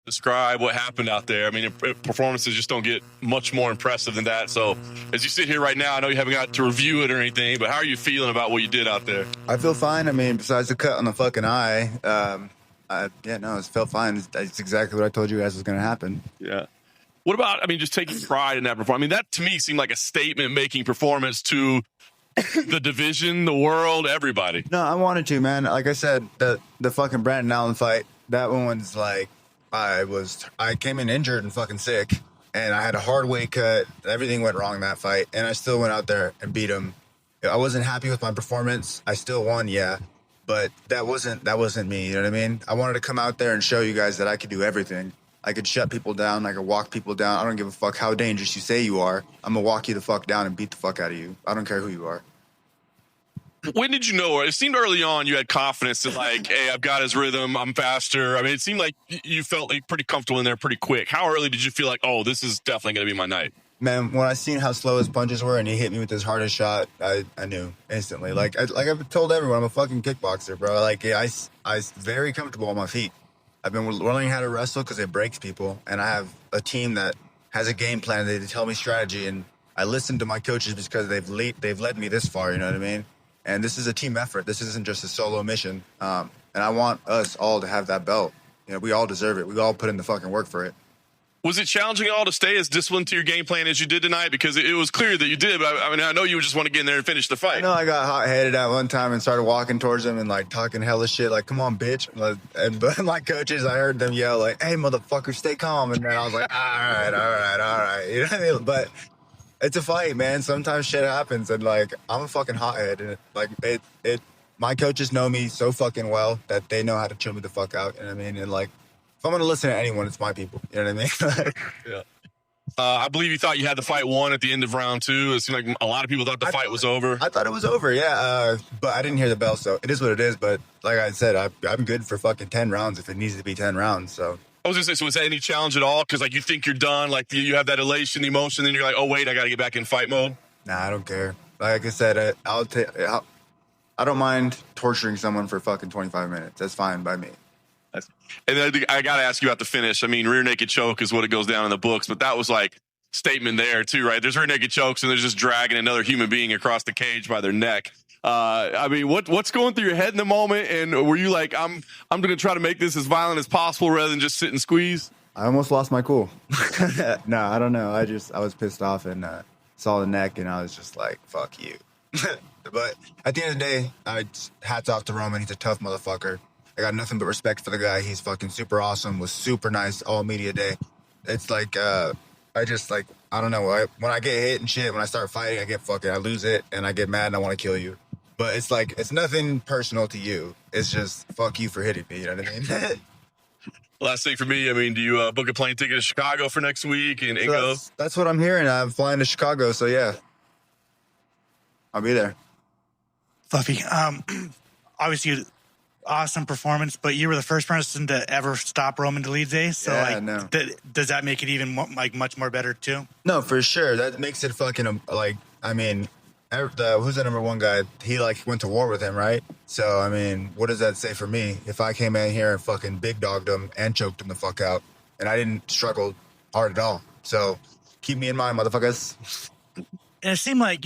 describe what happened out there. I mean, performances just don't get much more impressive than that. So as you sit here right now, I know you haven't got to review it or anything, but how are you feeling about what you did out there? I feel fine. I mean, besides the cut on the fucking eye, it felt fine. That's exactly what I told you guys was going to happen. Yeah. What about, I mean, just taking pride in that performance? I mean, that to me seemed like a statement-making performance to the division, the world, everybody. No, I wanted to, man. Like I said, the fucking Brandon Allen fight, that one's like, I came in injured and fucking sick, and I had a hard weight cut. Everything went wrong in that fight, and I still went out there and beat him. I wasn't happy with my performance. I still won, yeah, but that wasn't me. You know what I mean? I wanted to come out there and show you guys that I could do everything. I could shut people down. I could walk people down. I don't give a fuck how dangerous you say you are. I'm gonna walk you the fuck down and beat the fuck out of you. I don't care who you are. When did you know? It seemed early on you had confidence that, like, hey, I've got his rhythm. I'm faster. I mean, it seemed like you felt like pretty comfortable in there pretty quick. How early did you feel like, oh, this is definitely going to be my night? Man, when I seen how slow his punches were and he hit me with his hardest shot, I knew instantly. Like I've told everyone, I'm a fucking kickboxer, bro. Like, I'm very comfortable on my feet. I've been learning how to wrestle because it breaks people. And I have a team that has a game plan. They tell me strategy. And I listen to my coaches because they've led me this far, you know what I mean? And this is a team effort. This isn't just a solo mission. And I want us all to have that belt. You know, we all deserve it. We all put in the fucking work for it. Was it challenging at all to stay as disciplined to your game plan as you did tonight? Because it was clear that you did. But I mean, I know you just want to get in there and finish the fight. I know I got hot-headed at one time and started walking towards him and, like, talking hella shit. Like, come on, bitch. But my coaches, I heard them yell, like, hey, motherfucker, stay calm. And then I was like, all right. You know what I mean? But it's a fight, man. Sometimes shit happens, and like I'm a fucking hothead, and my coaches know me so fucking well that they know how to chill me the fuck out. You know what I mean? And like, if I'm gonna listen to anyone, it's my people. You know what I mean? Yeah. I believe you thought you had the fight won at the end of round 2. It seemed like a lot of people thought the fight was over. I thought it was over, yeah. But I didn't hear the bell, so it is what it is. But like I said, I'm good for fucking 10 rounds if it needs to be 10 rounds. So. I was going to say, so was that any challenge at all? Because, like, you think you're done, like, you have that elation, the emotion, then you're like, oh, wait, I got to get back in fight mode? Nah, I don't care. Like I said, I don't mind torturing someone for fucking 25 minutes. That's fine by me. And then I got to ask you about the finish. I mean, rear naked choke is what it goes down in the books, but that was, like, statement there, too, right? There's rear naked chokes, and there's just dragging another human being across the cage by their neck. I mean, what's going through your head in the moment? And were you like, I'm going to try to make this as violent as possible rather than just sit and squeeze? I almost lost my cool. No, I don't know. I was pissed off and saw the neck, and I was just like, fuck you. But at the end of the day, hats off to Roman. He's a tough motherfucker. I got nothing but respect for the guy. He's fucking super awesome, was super nice all media day. It's like, I don't know. When I get hit and shit, when I start fighting, I lose it, and I get mad and I want to kill you. But it's like, it's nothing personal to you. It's just, fuck you for hitting me, you know what I mean? Last thing for me, I mean, do you book a plane ticket to Chicago for next week and go? That's what I'm hearing. I'm flying to Chicago, so yeah. I'll be there. Fluffy, obviously, awesome performance, but you were the first person to ever stop Roman Dolidze. So, yeah, no. Does that make it even much more better too? No, for sure. That makes it fucking who's the number one guy? He went to war with him, right? So I mean, what does that say for me? If I came in here and fucking big dogged him and choked him the fuck out, and I didn't struggle hard at all. So keep me in mind, motherfuckers. And it seemed like,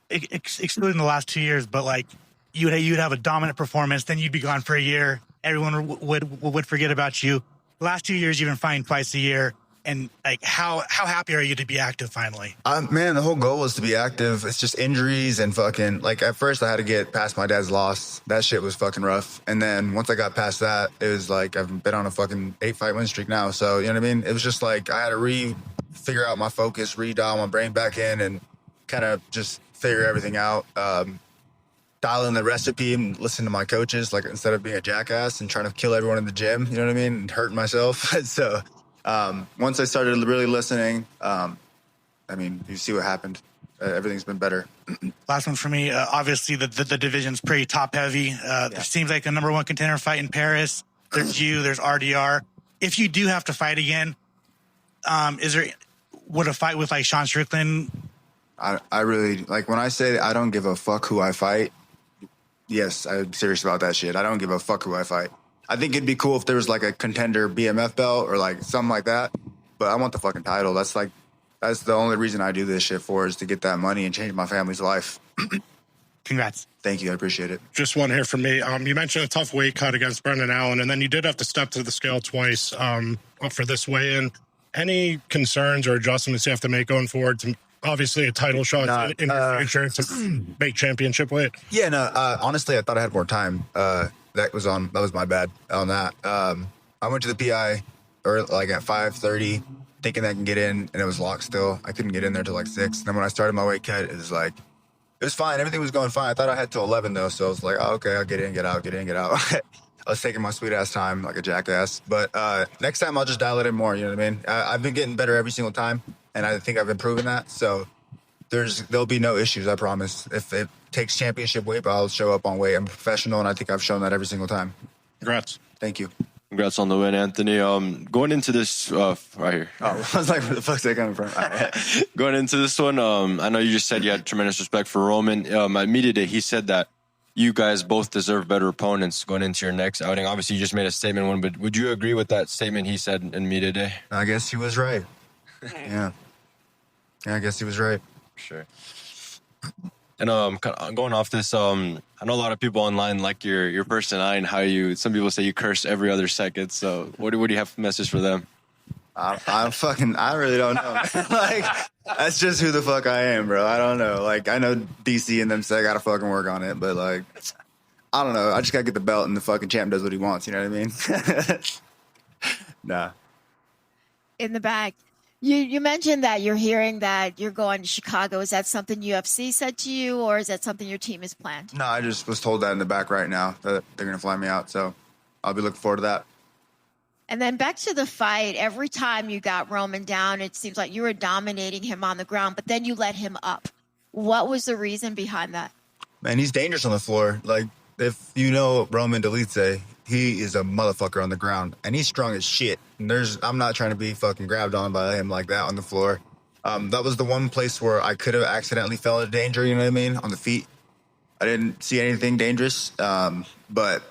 excluding the last 2 years, but like you'd have a dominant performance, then you'd be gone for a year. Everyone would forget about you. The last 2 years, you've been fighting twice a year. And like, how happy are you to be active finally? Man, the whole goal was to be active. It's just injuries and fucking, like, at first I had to get past my dad's loss. That shit was fucking rough. And then once I got past that, it was like, I've been on a fucking 8-fight win streak now. So, you know what I mean? It was just like, I had to figure out my focus, redial my brain back in, and kind of just figure everything out. Dial in the recipe and listen to my coaches, like, instead of being a jackass and trying to kill everyone in the gym, you know what I mean? And hurting myself. So, once I started really listening, you see what happened. Everything's been better. Last one for me. Obviously, the division's pretty top heavy. It seems like the number one contender fight in Paris. There's you. There's RDR. If you do have to fight again, would a fight with like Sean Strickland? I really when I say I don't give a fuck who I fight. Yes, I'm serious about that shit. I don't give a fuck who I fight. I think it'd be cool if there was like a contender BMF belt or like something like that. But I want the fucking title. That's the only reason I do this shit for, is to get that money and change my family's life. Congrats. Thank you. I appreciate it. Just one here from me. You mentioned a tough weight cut against Brendan Allen, and then you did have to step to the scale twice for this weigh-in. Any concerns or adjustments you have to make going forward to obviously a title shot in your future to make championship weight? Yeah, no, honestly, I thought I had more time. That was my bad on that. I went to the PI like at 5:30, thinking I can get in, and it was locked still. I couldn't get in there till like 6. And then when I started my weight cut, it was fine. Everything was going fine. I thought I had till 11 though, so I was like, oh, okay, I'll get in, get out, get in, get out. I was taking my sweet ass time like a jackass. But next time I'll just dial it in more. You know what I mean? I've been getting better every single time, and I think I've been proving that. So there'll be no issues, I promise. If it takes championship weight, but I'll show up on weight. I'm a professional, and I think I've shown that every single time. Congrats. Thank you. Congrats on the win, Anthony. Going into this right here. Oh, I was like, where the fuck's that coming from? All right. Going into this one, I know you just said you had tremendous respect for Roman. At media day, he said that you guys both deserve better opponents going into your next outing. Obviously, you just made a statement, but would you agree with that statement he said in media day? I guess he was right. Yeah, I guess he was right. Sure. And going off this, I know a lot of people online like your personality and how some people say you curse every other second. So what do you have a message for them? I really don't know. Like, that's just who the fuck I am, bro. I don't know. Like, I know DC and them say I gotta fucking work on it, but like, I don't know. I just gotta get the belt and the fucking champ does what he wants. You know what I mean? Nah. In the back. You mentioned that you're hearing that you're going to Chicago. Is that something UFC said to you, or is that something your team has planned? No, I just was told that in the back right now that they're going to fly me out. So I'll be looking forward to that. And then back to the fight. Every time you got Roman down, it seems like you were dominating him on the ground, but then you let him up. What was the reason behind that? Man, he's dangerous on the floor. Like, if you know Roman Dolidze, he is a motherfucker on the ground, and he's strong as shit. And I'm not trying to be fucking grabbed on by him like that on the floor. That was the one place where I could have accidentally fell into danger, you know what I mean, on the feet. I didn't see anything dangerous, but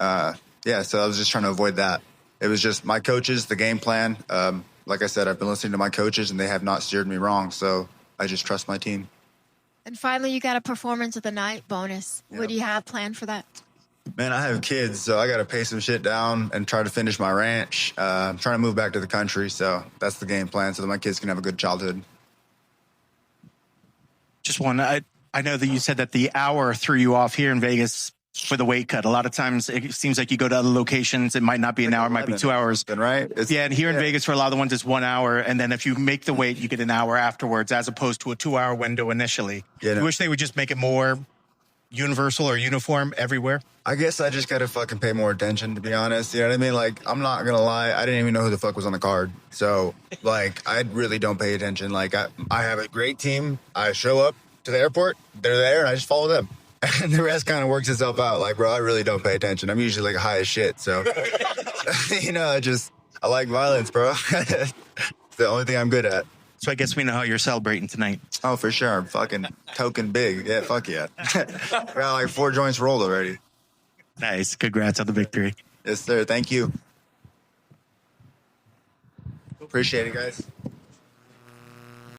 yeah, so I was just trying to avoid that. It was just my coaches, the game plan. Like I said, I've been listening to my coaches, and they have not steered me wrong, so I just trust my team. And finally, you got a performance of the night bonus. Yep. What do you have planned for that? Man, I have kids, so I got to pay some shit down and try to finish my ranch. I'm trying to move back to the country, so that's the game plan, so that my kids can have a good childhood. Just one. I know that you said that the hour threw you off here in Vegas for the weight cut. A lot of times it seems like you go to other locations, it might not be an hour, it might be 2 hours. Right? And here in Vegas, for a lot of the ones, it's 1 hour. And then if you make the weight, you get an hour afterwards, as opposed to a 2 hour window initially. Yeah, no. You wish they would just make it more universal or uniform everywhere? I guess I just got to fucking pay more attention, to be honest. You know what I mean? Like, I'm not going to lie. I didn't even know who the fuck was on the card. So, like, I really don't pay attention. Like, I have a great team. I show up to the airport. They're there, and I just follow them. And the rest kind of works itself out. Like, bro, I really don't pay attention. I'm usually, like, high as shit. So, you know, I like violence, bro. It's the only thing I'm good at. So I guess we know how you're celebrating tonight. Oh, for sure. I'm fucking token big. Yeah, fuck yeah. Got like 4 joints rolled already. Nice. Congrats on the victory. Yes, sir. Thank you. Appreciate it, guys.